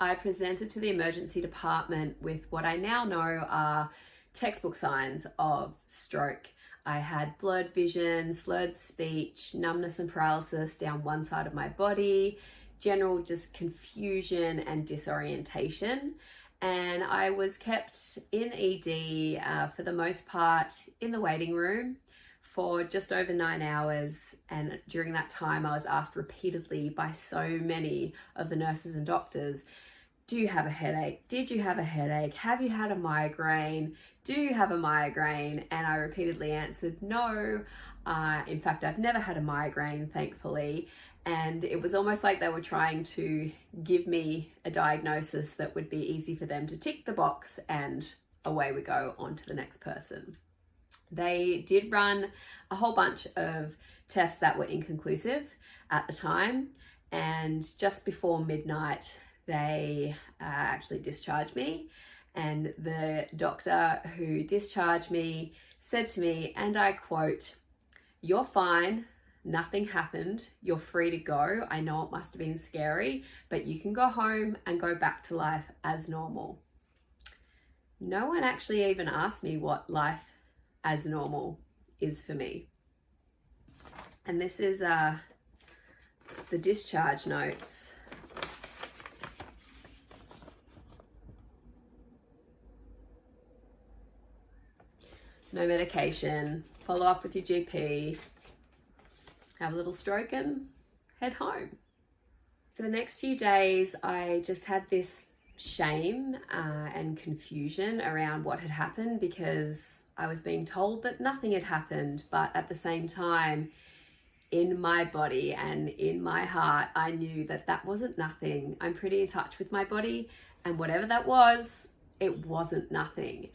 I presented to the emergency department with what I now know are textbook signs of stroke. I had blurred vision, slurred speech, numbness and paralysis down one side of my body, general just confusion and disorientation. And I was kept in ED for the most part in the waiting room for just over 9 hours. And during that time, I was asked repeatedly by so many of the nurses and doctors, do you have a headache? Did you have a headache? Have you had a migraine? Do you have a migraine? And I repeatedly answered no. In fact, I've never had a migraine, thankfully. And it was almost like they were trying to give me a diagnosis that would be easy for them to tick the box, and away we go on to the next person. They did run a whole bunch of tests that were inconclusive at the time. And just before midnight, they actually discharged me. And the doctor who discharged me said to me, and I quote, "You're fine. Nothing happened. You're free to go. I know it must have been scary, but you can go home and go back to life as normal." No one actually even asked me what life as normal is for me. And this is the discharge notes. No medication, follow up with your GP, have a little stroke and head home. For the next few days, I just had this shame and confusion around what had happened, because I was being told that nothing had happened, but at the same time, in my body and in my heart, I knew that that wasn't nothing. I'm pretty in touch with my body, and whatever that was, it wasn't nothing.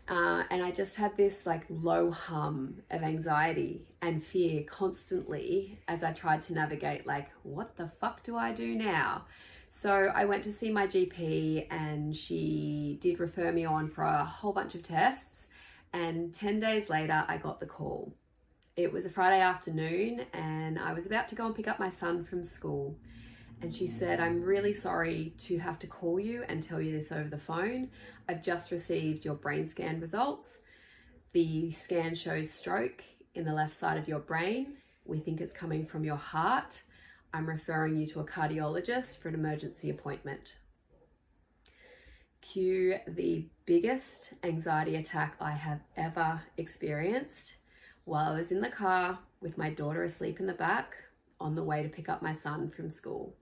And I just had this like low hum of anxiety and fear constantly as I tried to navigate, like, what the fuck do I do now? So I went to see my GP, and she did refer me on for a whole bunch of tests. And 10 days later, I got the call. It was a Friday afternoon, and I was about to go and pick up my son from school. And she said, "I'm really sorry to have to call you and tell you this over the phone. I've just received your brain scan results. The scan shows stroke in the left side of your brain. We think it's coming from your heart. I'm referring you to a cardiologist for an emergency appointment." Cue the biggest anxiety attack I have ever experienced while I was in the car with my daughter asleep in the back on the way to pick up my son from school.